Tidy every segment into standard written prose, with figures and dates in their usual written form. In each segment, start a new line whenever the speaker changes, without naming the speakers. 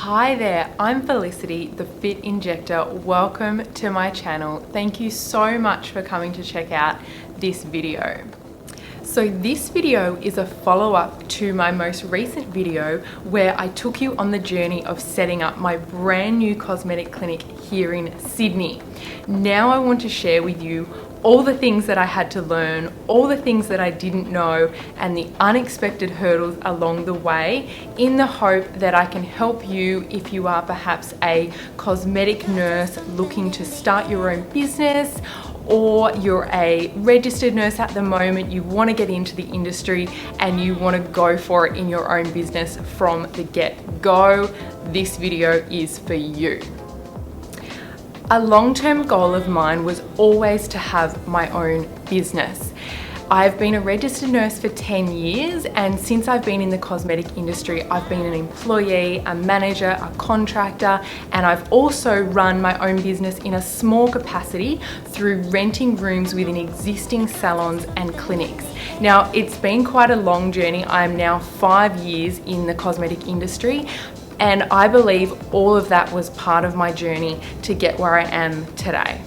Hi there, I'm Felicity, the Fit Injector. Welcome to my channel. Thank you so much for coming to check out this video. So this video is a follow-up to my most recent video where I took you on the journey of setting up my brand new cosmetic clinic here in Sydney. Now I want to share with you all the things that I had to learn, all the things that I didn't know, and the unexpected hurdles along the way, in the hope that I can help you if you are perhaps a cosmetic nurse looking to start your own business, or you're a registered nurse at the moment, you want to get into the industry and you want to go for it in your own business from the get-go. This video is for you. A long-term goal of mine was always to have my own business. I've been a registered nurse for 10 years, and since I've been in the cosmetic industry, I've been an employee, a manager, a contractor, and I've also run my own business in a small capacity through renting rooms within existing salons and clinics. Now, it's been quite a long journey. I'm now 5 years in the cosmetic industry, and I believe all of that was part of my journey to get where I am today.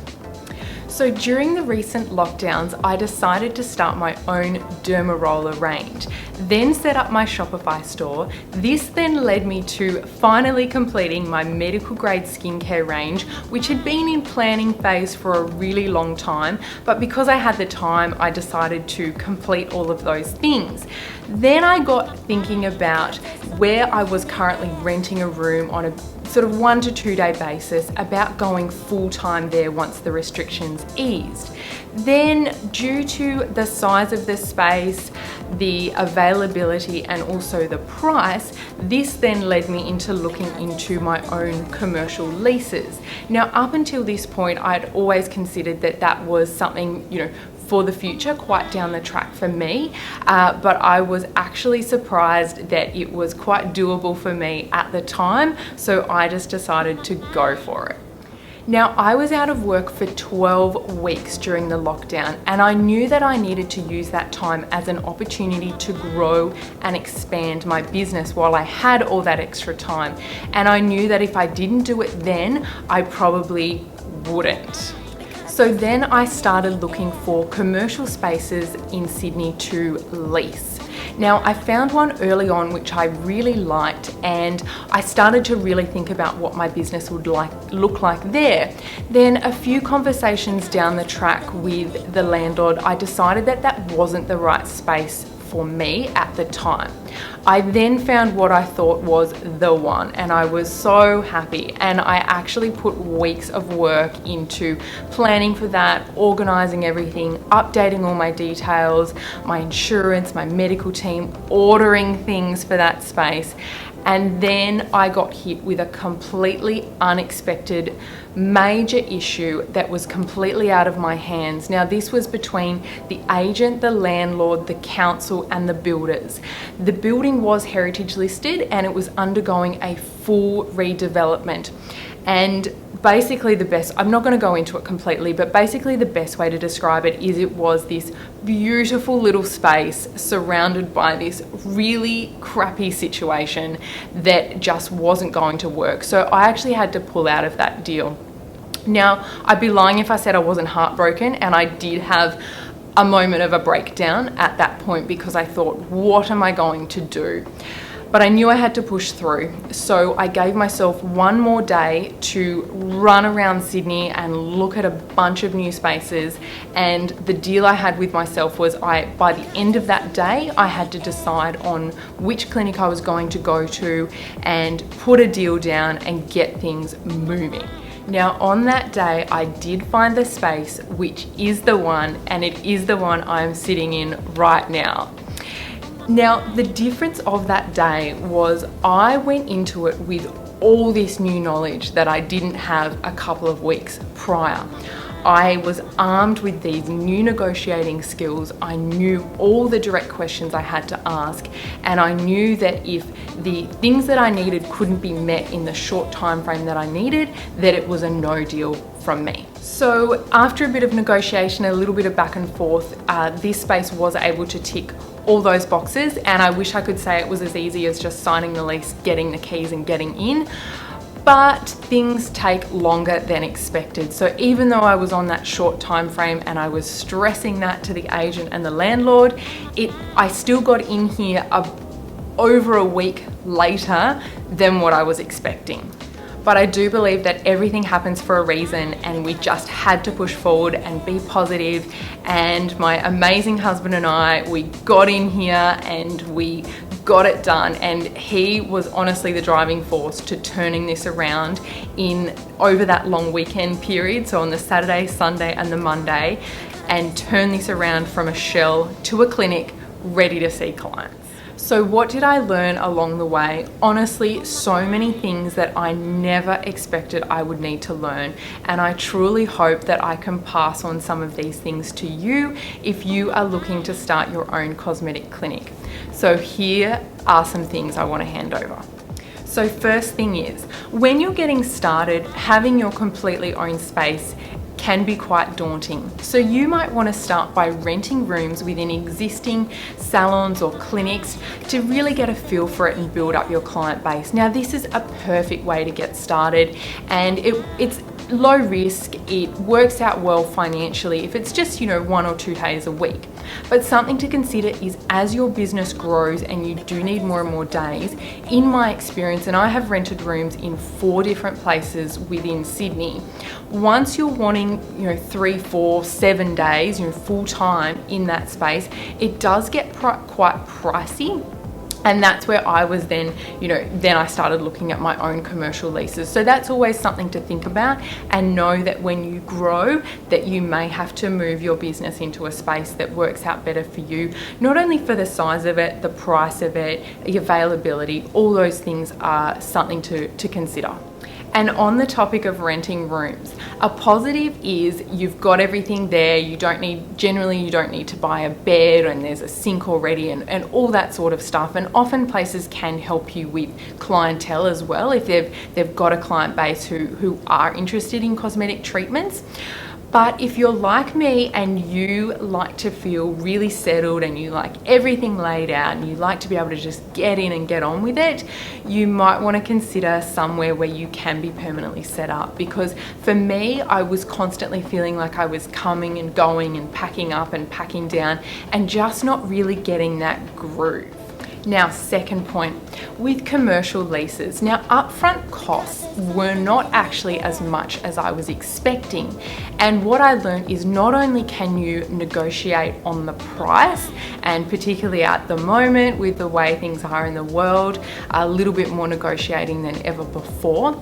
So during the recent lockdowns, I decided to start my own Dermaroller range, then set up my Shopify store. This then led me to finally completing my medical grade skincare range, which had been in planning phase for a really long time, but because I had the time, I decided to complete all of those things. Then I got thinking about where I was currently renting a room on a sort of 1 to 2 day basis, about going full-time there once the restrictions eased. Then, due to the size of the space, the availability, and also the price, this then led me into looking into my own commercial leases. Now, up until this point, I'd always considered that that was something, for the future, quite down the track for me, but I was actually surprised that it was quite doable for me at the time, so I just decided to go for it. Now, I was out of work for 12 weeks during the lockdown, and I knew that I needed to use that time as an opportunity to grow and expand my business while I had all that extra time. And I knew that if I didn't do it then, I probably wouldn't. So then I started looking for commercial spaces in Sydney to lease. Now, I found one early on which I really liked, and I started to really think about what my business would look like there. Then a few conversations down the track with the landlord, I decided that that wasn't the right space for me at the time. I then found what I thought was the one, and I was so happy, and I actually put weeks of work into planning for that, organizing everything, updating all my details, my insurance, my medical team, ordering things for that space. And then I got hit with a completely unexpected major issue that was completely out of my hands. Now, this was between the agent, the landlord, the council, and the builders. The building was heritage listed and it was undergoing a full redevelopment. And basically I'm not going to go into it completely, but basically the best way to describe it is it was this beautiful little space surrounded by this really crappy situation that just wasn't going to work. So I actually had to pull out of that deal. Now, I'd be lying if I said I wasn't heartbroken, and I did have a moment of a breakdown at that point because I thought, what am I going to do? But I knew I had to push through. So I gave myself one more day to run around Sydney and look at a bunch of new spaces. And the deal I had with myself was by the end of that day, I had to decide on which clinic I was going to go to and put a deal down and get things moving. Now, on that day, I did find the space, which is the one, and it is the one I'm sitting in right now. Now, the difference of that day was I went into it with all this new knowledge that I didn't have a couple of weeks prior. I was armed with these new negotiating skills. I knew all the direct questions I had to ask, and I knew that if the things that I needed couldn't be met in the short time frame that I needed, that it was a no deal from me. So after a bit of negotiation, a little bit of back and forth, this space was able to tick all those boxes, and I wish I could say it was as easy as just signing the lease, getting the keys and getting in. But things take longer than expected. So even though I was on that short time frame and I was stressing that to the agent and the landlord, I still got in here over a week later than what I was expecting. But I do believe that everything happens for a reason, and we just had to push forward and be positive. And my amazing husband and I, we got in here and we got it done, and he was honestly the driving force to turning this around over that long weekend period, so on the Saturday, Sunday and the Monday, and turn this around from a shell to a clinic ready to see clients. So what did I learn along the way? Honestly, so many things that I never expected I would need to learn, and I truly hope that I can pass on some of these things to you if you are looking to start your own cosmetic clinic. So here are some things I want to hand over. So first thing is, when you're getting started, having your completely own space can be quite daunting. So you might want to start by renting rooms within existing salons or clinics to really get a feel for it and build up your client base. Now, this is a perfect way to get started, and it's low risk. It works out well financially if it's just 1 or 2 days a week. But something to consider is, as your business grows and you do need more and more days, in my experience, and I have rented rooms in 4 different places within Sydney, once you're wanting 3, 4, 7 days full time in that space, it does get quite pricey. And that's where I was then I started looking at my own commercial leases. So that's always something to think about, and know that when you grow, that you may have to move your business into a space that works out better for you, not only for the size of it, the price of it, the availability, all those things are something to consider. And on the topic of renting rooms, a positive is you've got everything there. You don't need to buy a bed, and there's a sink already and all that sort of stuff. And often places can help you with clientele as well if they've got a client base who are interested in cosmetic treatments. But if you're like me and you like to feel really settled and you like everything laid out and you like to be able to just get in and get on with it, you might want to consider somewhere where you can be permanently set up. Because for me, I was constantly feeling like I was coming and going and packing up and packing down and just not really getting that groove. Now, second point, with commercial leases. Now, upfront costs were not actually as much as I was expecting. And what I learned is not only can you negotiate on the price, and particularly at the moment with the way things are in the world, a little bit more negotiating than ever before,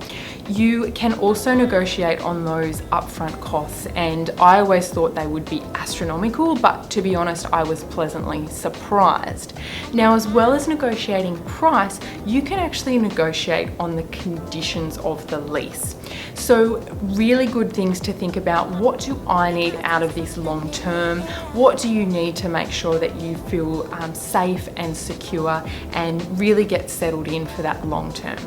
you can also negotiate on those upfront costs. And I always thought they would be astronomical, but to be honest, I was pleasantly surprised. Now, as well as negotiating price, you can actually negotiate on the conditions of the lease. So really good things to think about. What do I need out of this long term? What do you need to make sure that you feel safe and secure and really get settled in for that long term?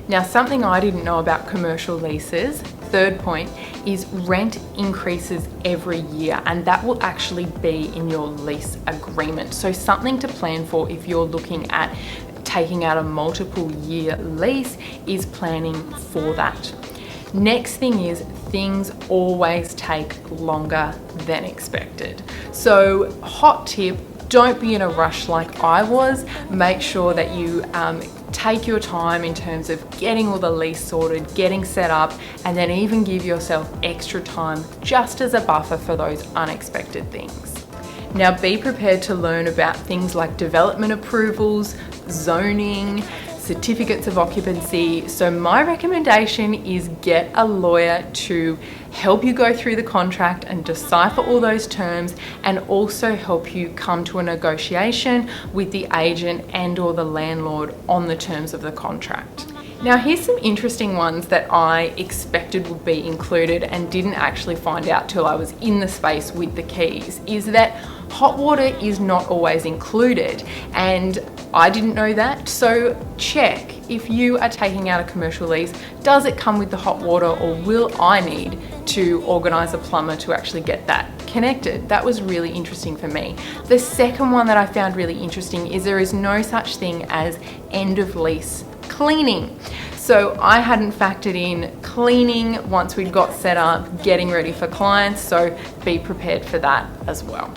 Now, something I didn't know about commercial leases, third point, is rent increases every year, and that will actually be in your lease agreement. So something to plan for if you're looking at taking out a multiple year lease is planning for that. Next thing is, things always take longer than expected. So hot tip, don't be in a rush like I was. Make sure that you take your time in terms of getting all the lease sorted, getting set up, and then even give yourself extra time just as a buffer for those unexpected things. Now, be prepared to learn about things like development approvals, zoning, certificates of occupancy. So my recommendation is get a lawyer to help you go through the contract and decipher all those terms, and also help you come to a negotiation with the agent and or the landlord on the terms of the contract. Now, here's some interesting ones that I expected would be included and didn't actually find out till I was in the space with the keys, is that hot water is not always included, and I didn't know that. So check if you are taking out a commercial lease, does it come with the hot water, or will I need to organise a plumber to actually get that connected. That was really interesting for me. The second one that I found really interesting is there is no such thing as end of lease cleaning. So I hadn't factored in cleaning once we'd got set up, getting ready for clients, so be prepared for that as well.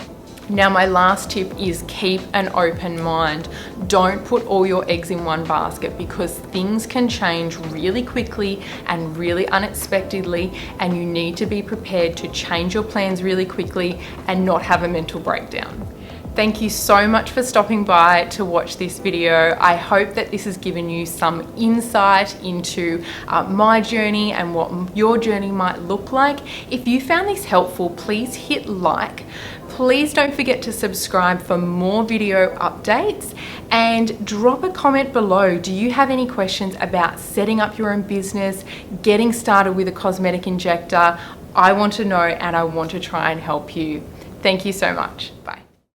Now, my last tip is keep an open mind. Don't put all your eggs in one basket because things can change really quickly and really unexpectedly, and you need to be prepared to change your plans really quickly and not have a mental breakdown. Thank you so much for stopping by to watch this video. I hope that this has given you some insight into my journey and what your journey might look like. If you found this helpful, please hit like. Please don't forget to subscribe for more video updates and drop a comment below. Do you have any questions about setting up your own business, getting started with a cosmetic injector? I want to know and I want to try and help you. Thank you so much. Bye.